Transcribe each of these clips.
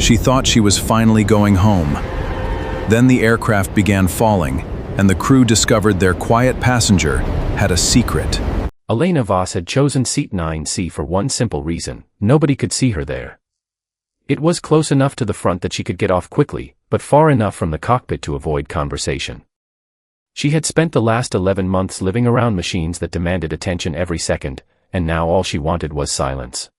She thought she was finally going home. Then the aircraft began falling, and the crew discovered their quiet passenger had a secret. Elena Voss had chosen seat 9C for one simple reason: nobody could see her there. It was close enough to the front that she could get off quickly, but far enough from the cockpit to avoid conversation. She had spent the last 11 months living around machines that demanded attention every second, and now all she wanted was silence.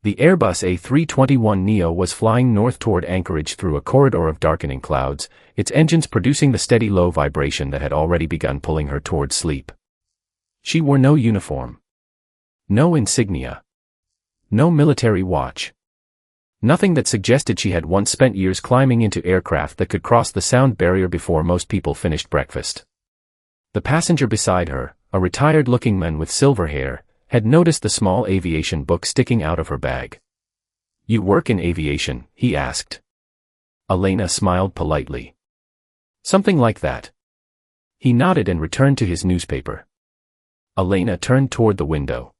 The Airbus A321neo was flying north toward Anchorage through a corridor of darkening clouds, its engines producing the steady low vibration that had already begun pulling her toward sleep. She wore no uniform. No insignia. No military watch. Nothing that suggested she had once spent years climbing into aircraft that could cross the sound barrier before most people finished breakfast. The passenger beside her, a retired-looking man with silver hair, had noticed the small aviation book sticking out of her bag. "You work in aviation?" he asked. Elena smiled politely. "Something like that." He nodded and returned to his newspaper. Elena turned toward the window.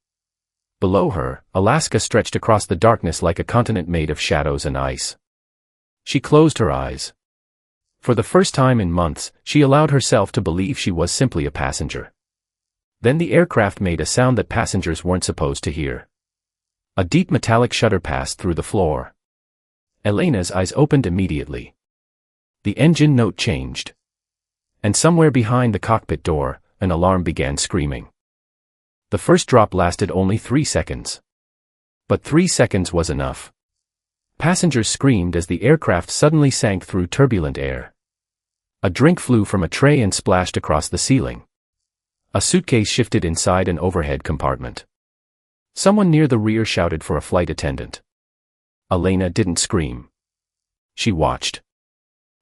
Below her, Alaska stretched across the darkness like a continent made of shadows and ice. She closed her eyes. For the first time in months, she allowed herself to believe she was simply a passenger. Then the aircraft made a sound that passengers weren't supposed to hear. A deep metallic shudder passed through the floor. Elena's eyes opened immediately. The engine note changed. And somewhere behind the cockpit door, an alarm began screaming. The first drop lasted only 3 seconds. But 3 seconds was enough. Passengers screamed as the aircraft suddenly sank through turbulent air. A drink flew from a tray and splashed across the ceiling. A suitcase shifted inside an overhead compartment. Someone near the rear shouted for a flight attendant. Elena didn't scream. She watched.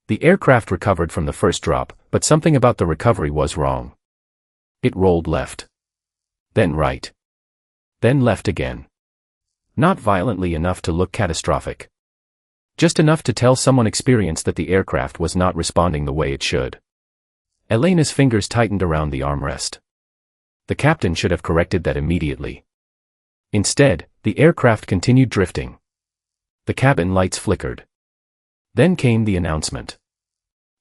The aircraft recovered from the first drop, but something about the recovery was wrong. It rolled left. Then right. Then left again. Not violently enough to look catastrophic. Just enough to tell someone experienced that the aircraft was not responding the way it should. Elena's fingers tightened around the armrest. The captain should have corrected that immediately. Instead, the aircraft continued drifting. The cabin lights flickered. Then came the announcement.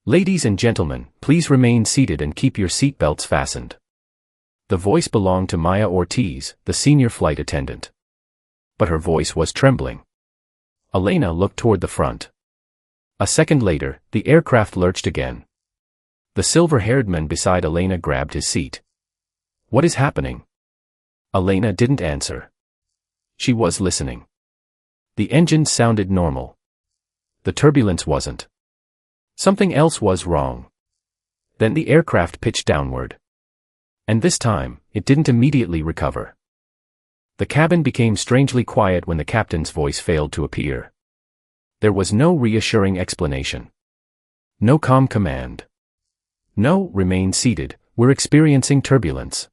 "Ladies and gentlemen, please remain seated and keep your seat belts fastened." The voice belonged to Maya Ortiz, the senior flight attendant. But her voice was trembling. Elena looked toward the front. A second later, the aircraft lurched again. The silver-haired man beside Elena grabbed his seat. "What is happening?" Elena didn't answer. She was listening. The engines sounded normal. The turbulence wasn't. Something else was wrong. Then the aircraft pitched downward. And this time, it didn't immediately recover. The cabin became strangely quiet when the captain's voice failed to appear. There was no reassuring explanation. No calm command. No, "Remain seated, we're experiencing turbulence."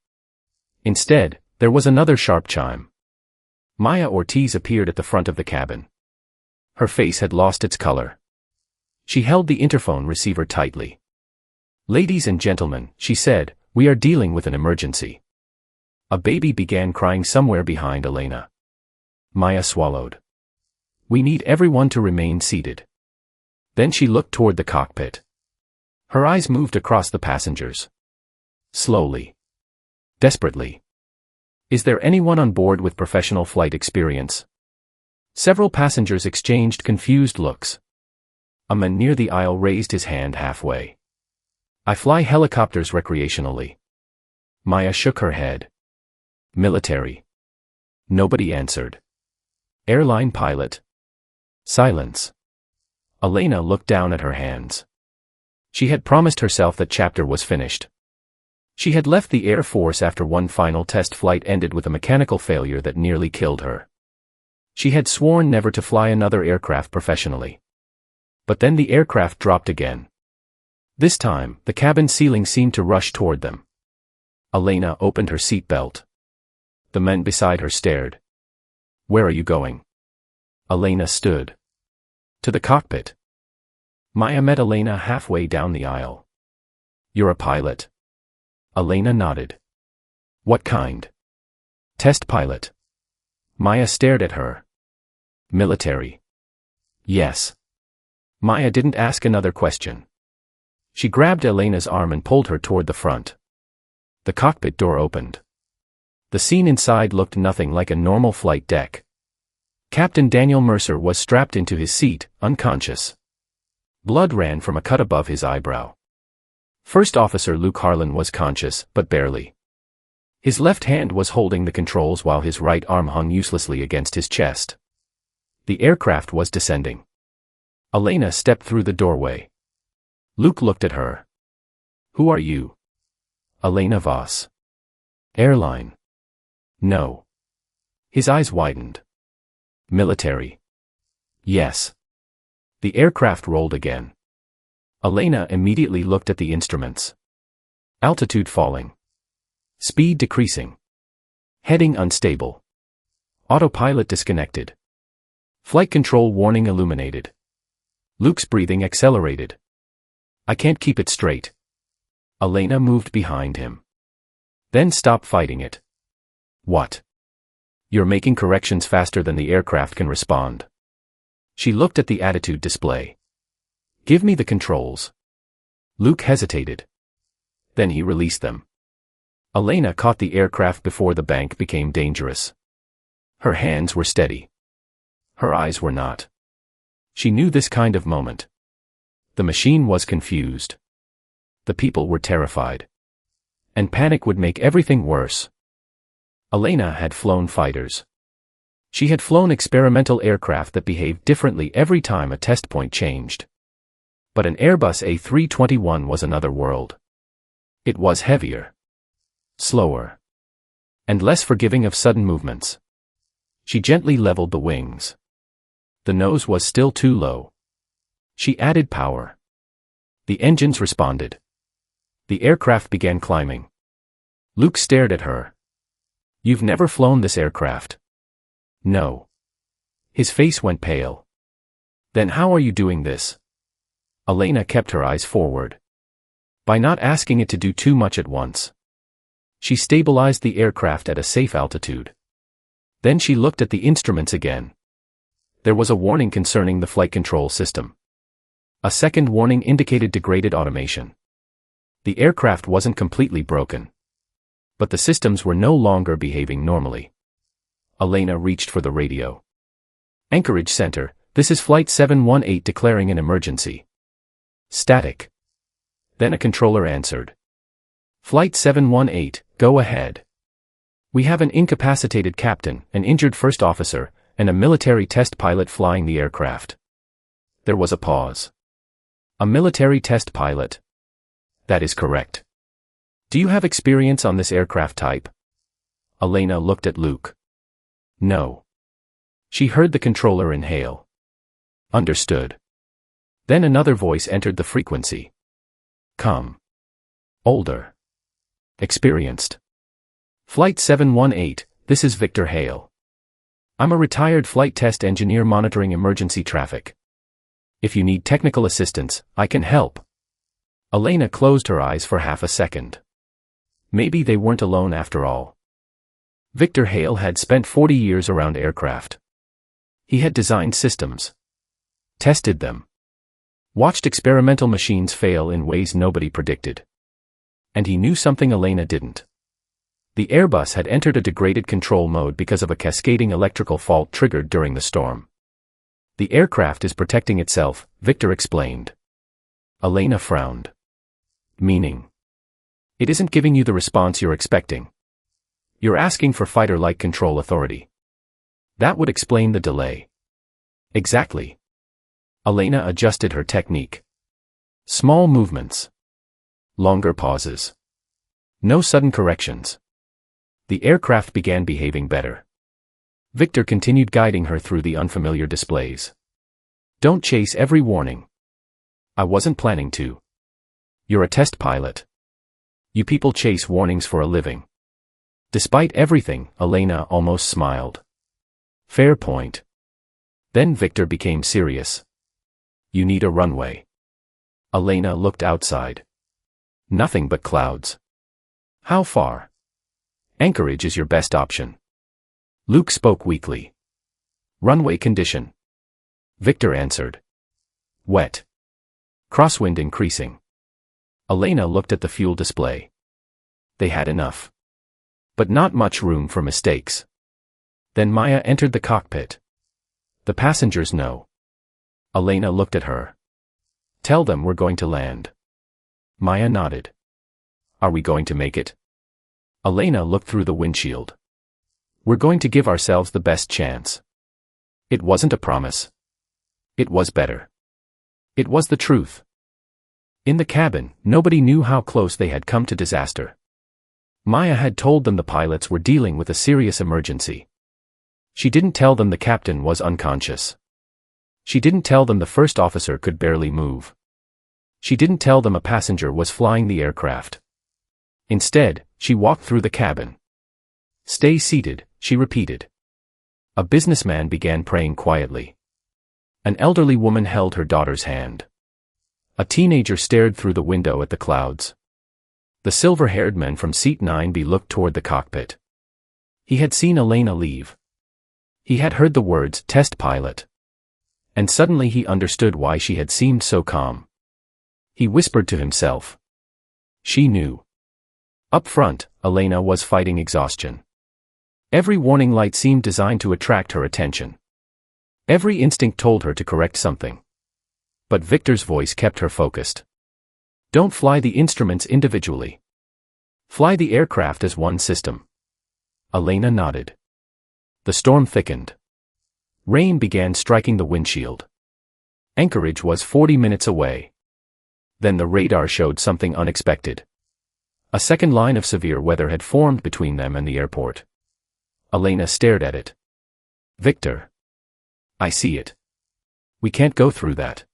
Instead, there was another sharp chime. Maya Ortiz appeared at the front of the cabin. Her face had lost its color. She held the interphone receiver tightly. "Ladies and gentlemen," she said, "we are dealing with an emergency." A baby began crying somewhere behind Elena. Maya swallowed. "We need everyone to remain seated." Then she looked toward the cockpit. Her eyes moved across the passengers. Slowly. Desperately. "Is there anyone on board with professional flight experience?" Several passengers exchanged confused looks. A man near the aisle raised his hand halfway. "I fly helicopters recreationally." Maya shook her head. "Military." Nobody answered. "Airline pilot." Silence. Elena looked down at her hands. She had promised herself that chapter was finished. She had left the Air Force after one final test flight ended with a mechanical failure that nearly killed her. She had sworn never to fly another aircraft professionally. But then the aircraft dropped again. This time, the cabin ceiling seemed to rush toward them. Elena opened her seat belt. The men beside her stared. "Where are you going?" Elena stood. "To the cockpit." Maya met Elena halfway down the aisle. "You're a pilot?" Elena nodded. "What kind?" "Test pilot." Maya stared at her. "Military?" Yes. Maya didn't ask another question. She grabbed Elena's arm and pulled her toward the front. The cockpit door opened. The scene inside looked nothing like a normal flight deck. Captain Daniel Mercer was strapped into his seat, unconscious. Blood ran from a cut above his eyebrow. First Officer Luke Harlan was conscious, but barely. His left hand was holding the controls while his right arm hung uselessly against his chest. The aircraft was descending. Elena stepped through the doorway. Luke looked at her. "Who are you?" "Elena Voss." "Airline." "No." His eyes widened. "Military." "Yes." The aircraft rolled again. Elena immediately looked at the instruments. Altitude falling. Speed decreasing. Heading unstable. Autopilot disconnected. Flight control warning illuminated. Luke's breathing accelerated. "I can't keep it straight." Elena moved behind him. "Then stop fighting it." "What?" "You're making corrections faster than the aircraft can respond." She looked at the attitude display. "Give me the controls." Luke hesitated. Then he released them. Elena caught the aircraft before the bank became dangerous. Her hands were steady. Her eyes were not. She knew this kind of moment. The machine was confused. The people were terrified. And panic would make everything worse. Elena had flown fighters. She had flown experimental aircraft that behaved differently every time a test point changed. But an Airbus A321 was another world. It was heavier. Slower. And less forgiving of sudden movements. She gently leveled the wings. The nose was still too low. She added power. The engines responded. The aircraft began climbing. Luke stared at her. "You've never flown this aircraft." "No." His face went pale. "Then how are you doing this?" Elena kept her eyes forward. By not asking it to do too much at once. She stabilized the aircraft at a safe altitude. Then she looked at the instruments again. There was a warning concerning the flight control system. A second warning indicated degraded automation. The aircraft wasn't completely broken. But the systems were no longer behaving normally. Elena reached for the radio. "Anchorage Center, this is Flight 718 declaring an emergency." Static. Then a controller answered. "Flight 718, go ahead. We have an incapacitated captain, an injured first officer, and a military test pilot flying the aircraft." There was a pause. "A military test pilot?" "That is correct." "Do you have experience on this aircraft type?" Elena looked at Luke. "No." She heard the controller inhale. "Understood." Then another voice entered the frequency. "Come. Older. Experienced. Flight 718, this is Victor Hale. I'm a retired flight test engineer monitoring emergency traffic. If you need technical assistance, I can help." Elena closed her eyes for half a second. Maybe they weren't alone after all. Victor Hale had spent 40 years around aircraft. He had designed systems. Tested them. Watched experimental machines fail in ways nobody predicted. And he knew something Elena didn't. The Airbus had entered a degraded control mode because of a cascading electrical fault triggered during the storm. "The aircraft is protecting itself," Victor explained. Elena frowned. "Meaning?" "It isn't giving you the response you're expecting. You're asking for fighter-like control authority. That would explain the delay." "Exactly." Elena adjusted her technique. Small movements. Longer pauses. No sudden corrections. The aircraft began behaving better. Victor continued guiding her through the unfamiliar displays. "Don't chase every warning." "I wasn't planning to." "You're a test pilot. You people chase warnings for a living." Despite everything, Elena almost smiled. "Fair point." Then Victor became serious. "You need a runway." Elena looked outside. Nothing but clouds. "How far?" "Anchorage is your best option." Luke spoke weakly. "Runway condition." Victor answered. Wet. Crosswind increasing. Elena looked at the fuel display. They had enough. But not much room for mistakes. Then Maya entered the cockpit. The passengers know. Elena looked at her. Tell them we're going to land. Maya nodded. Are we going to make it? Elena looked through the windshield. We're going to give ourselves the best chance. It wasn't a promise. It was better. It was the truth. In the cabin, nobody knew how close they had come to disaster. Maya had told them the pilots were dealing with a serious emergency. She didn't tell them the captain was unconscious. She didn't tell them the first officer could barely move. She didn't tell them a passenger was flying the aircraft. Instead, she walked through the cabin. Stay seated, she repeated. A businessman began praying quietly. An elderly woman held her daughter's hand. A teenager stared through the window at the clouds. The silver-haired man from seat 9B looked toward the cockpit. He had seen Elena leave. He had heard the words, "test pilot." And suddenly he understood why she had seemed so calm. He whispered to himself. She knew. Up front, Elena was fighting exhaustion. Every warning light seemed designed to attract her attention. Every instinct told her to correct something. But Victor's voice kept her focused. Don't fly the instruments individually. Fly the aircraft as one system. Elena nodded. The storm thickened. Rain began striking the windshield. Anchorage was 40 minutes away. Then the radar showed something unexpected. A second line of severe weather had formed between them and the airport. Elena stared at it. Victor. I see it. We can't go through that.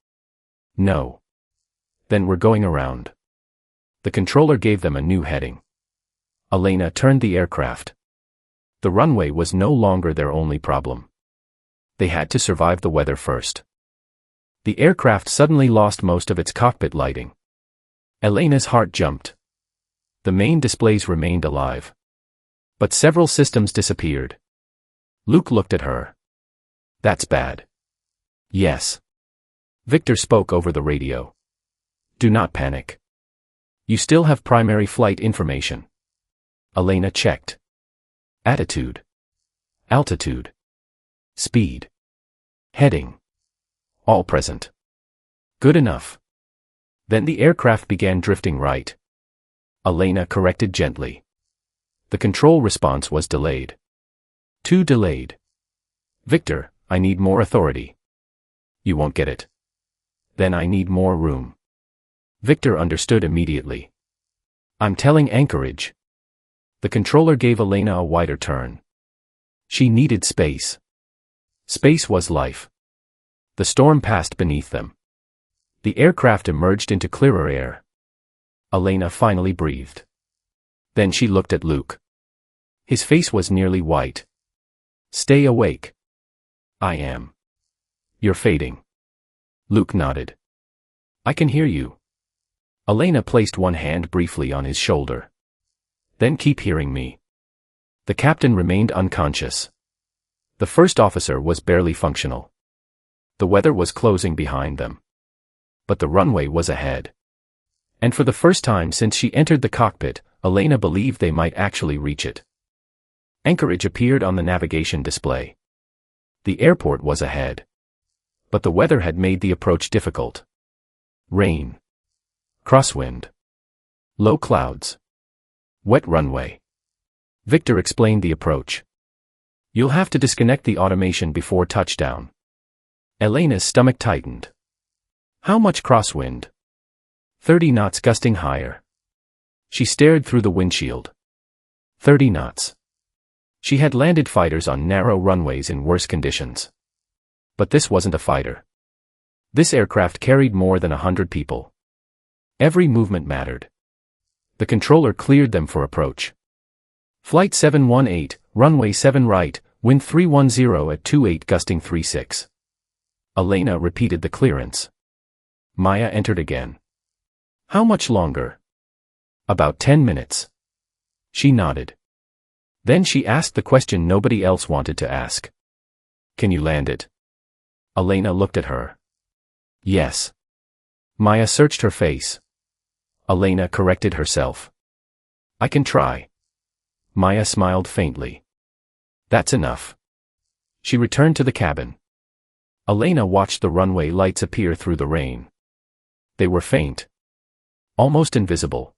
No. Then we're going around. The controller gave them a new heading. Elena turned the aircraft. The runway was no longer their only problem. They had to survive the weather first. The aircraft suddenly lost most of its cockpit lighting. Elena's heart jumped. The main displays remained alive. But several systems disappeared. Luke looked at her. That's bad. Yes. Victor spoke over the radio. Do not panic. You still have primary flight information. Elena checked. Attitude. Altitude. Speed. Heading. All present. Good enough. Then the aircraft began drifting right. Elena corrected gently. The control response was delayed. Too delayed. Victor, I need more authority. You won't get it. Then I need more room. Victor understood immediately. I'm telling Anchorage. The controller gave Elena a wider turn. She needed space. Space was life. The storm passed beneath them. The aircraft emerged into clearer air. Elena finally breathed. Then she looked at Luke. His face was nearly white. Stay awake. I am. You're fading. Luke nodded. I can hear you. Elena placed one hand briefly on his shoulder. Then keep hearing me. The captain remained unconscious. The first officer was barely functional. The weather was closing behind them. But the runway was ahead. And for the first time since she entered the cockpit, Elena believed they might actually reach it. Anchorage appeared on the navigation display. The airport was ahead. But the weather had made the approach difficult. Rain. Crosswind. Low clouds. Wet runway. Victor explained the approach. You'll have to disconnect the automation before touchdown. Elena's stomach tightened. How much crosswind? 30 knots gusting higher. She stared through the windshield. 30 knots. She had landed fighters on narrow runways in worse conditions. But this wasn't a fighter. This aircraft carried more than 100 people. Every movement mattered. The controller cleared them for approach. Flight 718, runway 7 right, wind 310 at 28 gusting 36. Elena repeated the clearance. Maya entered again. How much longer? About 10 minutes. She nodded. Then she asked the question nobody else wanted to ask. Can you land it? Elena looked at her. Yes. Maya searched her face. Elena corrected herself. I can try. Maya smiled faintly. That's enough. She returned to the cabin. Elena watched the runway lights appear through the rain. They were faint. Almost invisible.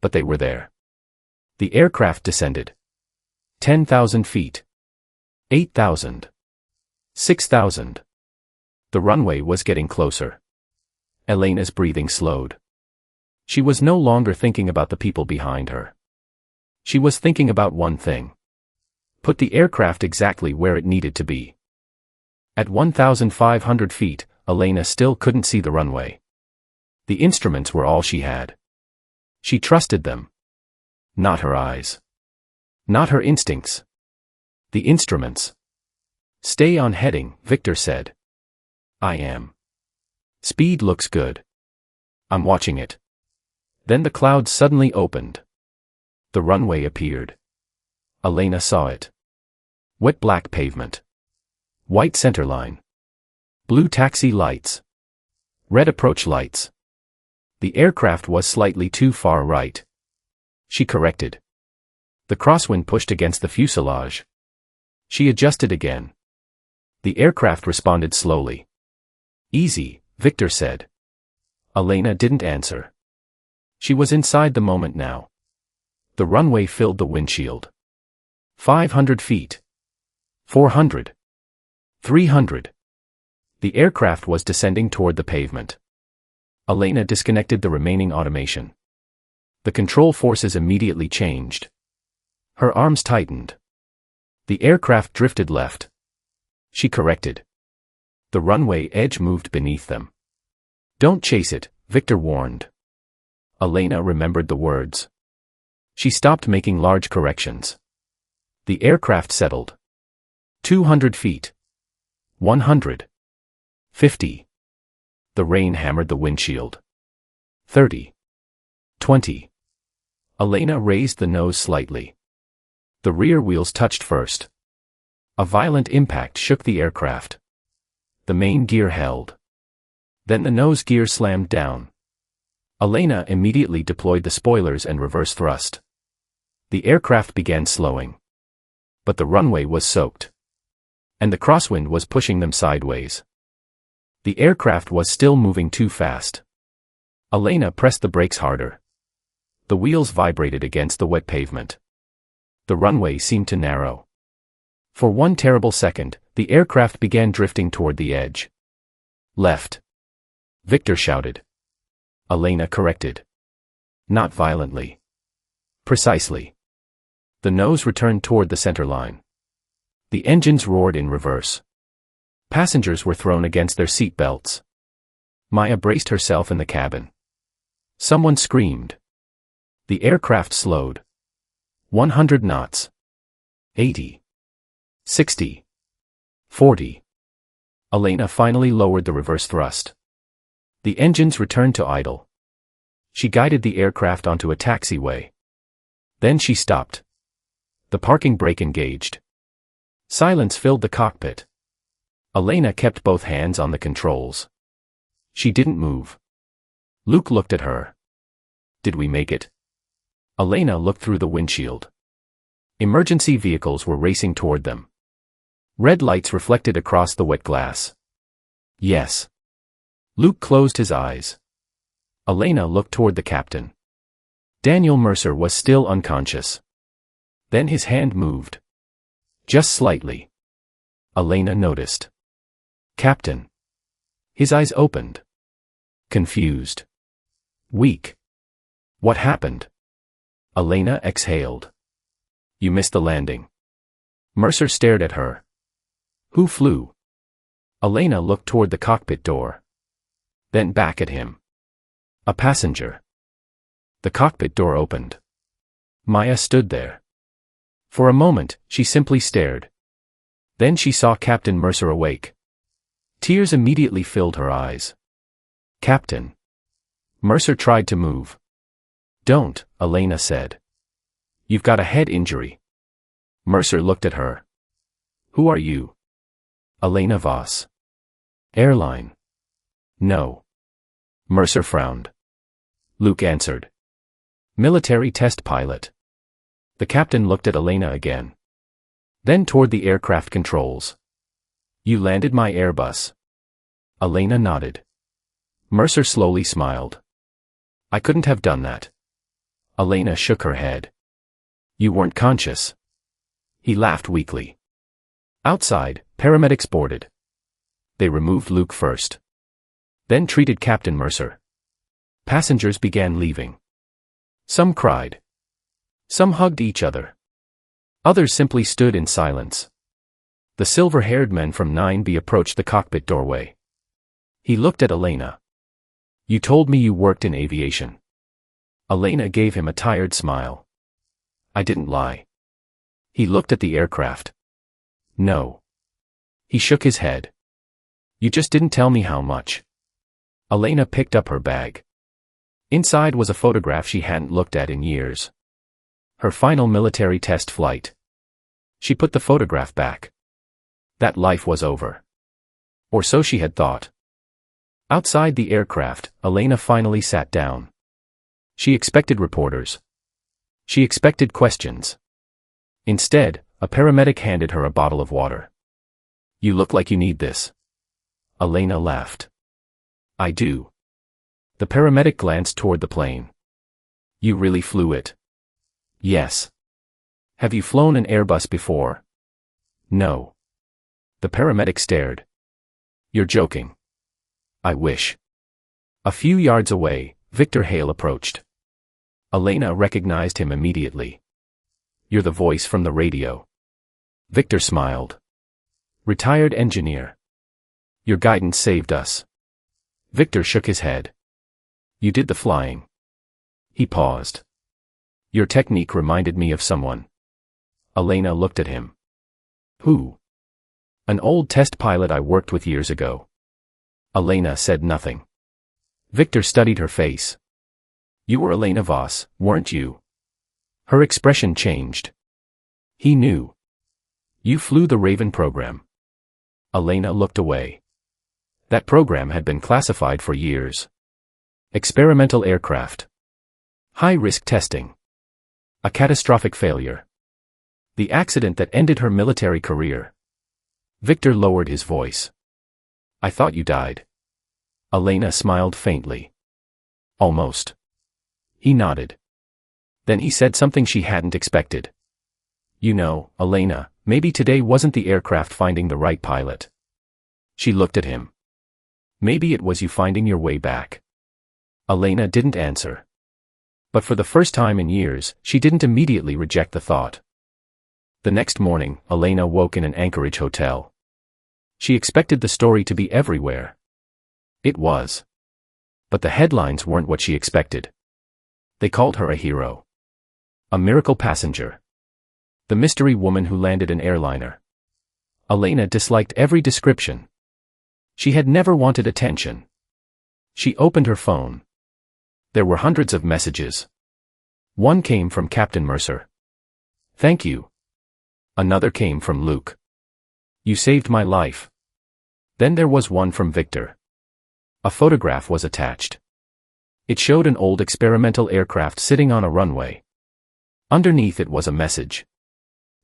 But they were there. The aircraft descended. 10,000 feet. 8,000. 6,000. The runway was getting closer. Elena's breathing slowed. She was no longer thinking about the people behind her. She was thinking about one thing. Put the aircraft exactly where it needed to be. At 1,500 feet, Elena still couldn't see the runway. The instruments were all she had. She trusted them. Not her eyes. Not her instincts. The instruments. Stay on heading, Victor said. I am. Speed looks good. I'm watching it. Then the clouds suddenly opened. The runway appeared. Elena saw it. Wet black pavement. White centerline. Blue taxi lights. Red approach lights. The aircraft was slightly too far right. She corrected. The crosswind pushed against the fuselage. She adjusted again. The aircraft responded slowly. Easy, Victor said. Elena didn't answer. She was inside the moment now. The runway filled the windshield. 500 feet. 400. 300. The aircraft was descending toward the pavement. Elena disconnected the remaining automation. The control forces immediately changed. Her arms tightened. The aircraft drifted left. She corrected. The runway edge moved beneath them. Don't chase it, Victor warned. Elena remembered the words. She stopped making large corrections. The aircraft settled. 200 feet. 100. 50. The rain hammered the windshield. 30. 20. Elena raised the nose slightly. The rear wheels touched first. A violent impact shook the aircraft. The main gear held. Then the nose gear slammed down. Elena immediately deployed the spoilers and reverse thrust. The aircraft began slowing. But the runway was soaked. And the crosswind was pushing them sideways. The aircraft was still moving too fast. Elena pressed the brakes harder. The wheels vibrated against the wet pavement. The runway seemed to narrow. For one terrible second, the aircraft began drifting toward the edge. Left. Victor shouted. Elena corrected. Not violently. Precisely. The nose returned toward the center line. The engines roared in reverse. Passengers were thrown against their seat belts. Maya braced herself in the cabin. Someone screamed. The aircraft slowed. 100 knots. 80. 60. 40. Elena finally lowered the reverse thrust. The engines returned to idle. She guided the aircraft onto a taxiway. Then she stopped. The parking brake engaged. Silence filled the cockpit. Elena kept both hands on the controls. She didn't move. Luke looked at her. Did we make it? Elena looked through the windshield. Emergency vehicles were racing toward them. Red lights reflected across the wet glass. Yes. Luke closed his eyes. Elena looked toward the captain. Daniel Mercer was still unconscious. Then his hand moved. Just slightly. Elena noticed. Captain. His eyes opened. Confused. Weak. What happened? Elena exhaled. You missed the landing. Mercer stared at her. Who flew? Elena looked toward the cockpit door. Then back at him. A passenger. The cockpit door opened. Maya stood there. For a moment, she simply stared. Then she saw Captain Mercer awake. Tears immediately filled her eyes. Captain. Mercer tried to move. Don't, Elena said. You've got a head injury. Mercer looked at her. Who are you? Elena Voss. Airline. No. Mercer frowned. Luke answered. Military test pilot. The captain looked at Elena again. Then toward the aircraft controls. You landed my Airbus. Elena nodded. Mercer slowly smiled. I couldn't have done that. Elena shook her head. You weren't conscious. He laughed weakly. Outside, paramedics boarded. They removed Luke first. Then treated Captain Mercer. Passengers began leaving. Some cried. Some hugged each other. Others simply stood in silence. The silver-haired man from 9B approached the cockpit doorway. He looked at Elena. You told me you worked in aviation. Elena gave him a tired smile. I didn't lie. He looked at the aircraft. No. He shook his head. You just didn't tell me how much. Elena picked up her bag. Inside was a photograph she hadn't looked at in years. Her final military test flight. She put the photograph back. That life was over. Or so she had thought. Outside the aircraft, Elena finally sat down. She expected reporters. She expected questions. Instead, a paramedic handed her a bottle of water. You look like you need this. Elena laughed. I do. The paramedic glanced toward the plane. You really flew it? Yes. Have you flown an Airbus before? No. The paramedic stared. You're joking. I wish. A few yards away, Victor Hale approached. Elena recognized him immediately. You're the voice from the radio. Victor smiled. Retired engineer. Your guidance saved us. Victor shook his head. You did the flying. He paused. Your technique reminded me of someone. Elena looked at him. Who? An old test pilot I worked with years ago. Elena said nothing. Victor studied her face. You were Elena Voss, weren't you? Her expression changed. He knew. You flew the Raven program. Elena looked away. That program had been classified for years. Experimental aircraft. High-risk testing. A catastrophic failure. The accident that ended her military career. Victor lowered his voice. I thought you died. Elena smiled faintly. Almost. He nodded. Then he said something she hadn't expected. You know, Elena, maybe today wasn't the aircraft finding the right pilot. She looked at him. Maybe it was you finding your way back. Elena didn't answer. But for the first time in years, she didn't immediately reject the thought. The next morning, Elena woke in an Anchorage hotel. She expected the story to be everywhere. It was. But the headlines weren't what she expected. They called her a hero. A miracle passenger. The mystery woman who landed an airliner. Elena disliked every description. She had never wanted attention. She opened her phone. There were hundreds of messages. One came from Captain Mercer. Thank you. Another came from Luke. You saved my life. Then there was one from Victor. A photograph was attached. It showed an old experimental aircraft sitting on a runway. Underneath it was a message.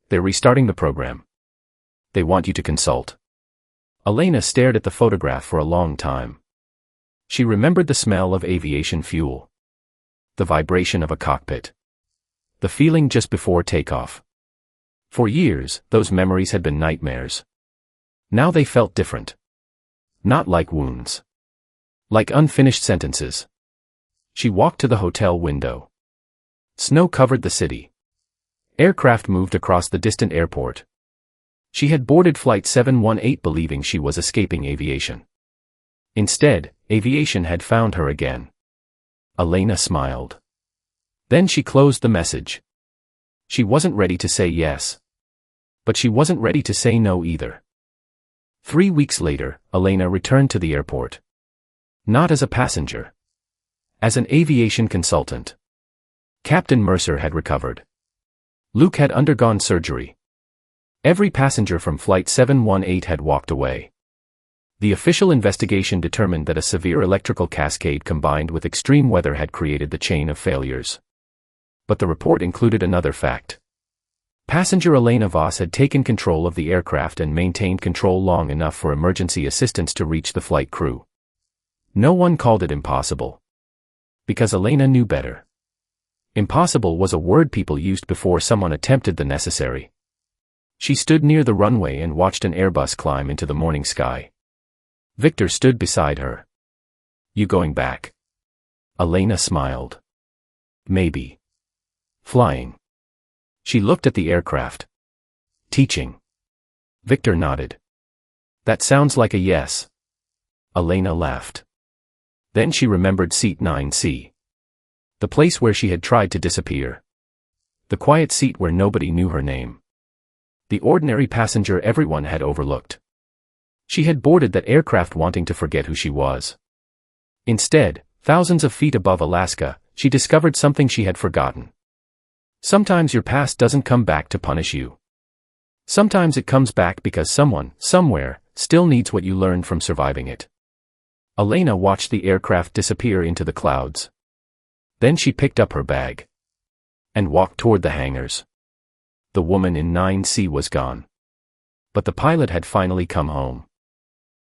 They're restarting the program. They want you to consult. Elena stared at the photograph for a long time. She remembered the smell of aviation fuel. The vibration of a cockpit. The feeling just before takeoff. For years, those memories had been nightmares. Now they felt different. Not like wounds. Like unfinished sentences. She walked to the hotel window. Snow covered the city. Aircraft moved across the distant airport. She had boarded Flight 718 believing she was escaping aviation. Instead, aviation had found her again. Elena smiled. Then she closed the message. She wasn't ready to say yes. But she wasn't ready to say no either. 3 weeks later, Elena returned to the airport. Not as a passenger. As an aviation consultant. Captain Mercer had recovered. Luke had undergone surgery. Every passenger from Flight 718 had walked away. The official investigation determined that a severe electrical cascade combined with extreme weather had created the chain of failures. But the report included another fact. Passenger Elena Voss had taken control of the aircraft and maintained control long enough for emergency assistance to reach the flight crew. No one called it impossible. Because Elena knew better. Impossible was a word people used before someone attempted the necessary. She stood near the runway and watched an Airbus climb into the morning sky. Victor stood beside her. "You going back?" Elena smiled. "Maybe. Flying." She looked at the aircraft. "Teaching." Victor nodded. "That sounds like a yes." Elena laughed. Then she remembered seat 9C. The place where she had tried to disappear. The quiet seat where nobody knew her name. The ordinary passenger everyone had overlooked. She had boarded that aircraft wanting to forget who she was. Instead, thousands of feet above Alaska, she discovered something she had forgotten. Sometimes your past doesn't come back to punish you. Sometimes it comes back because someone, somewhere, still needs what you learned from surviving it. Elena watched the aircraft disappear into the clouds. Then she picked up her bag and walked toward the hangars. The woman in 9C was gone. But the pilot had finally come home.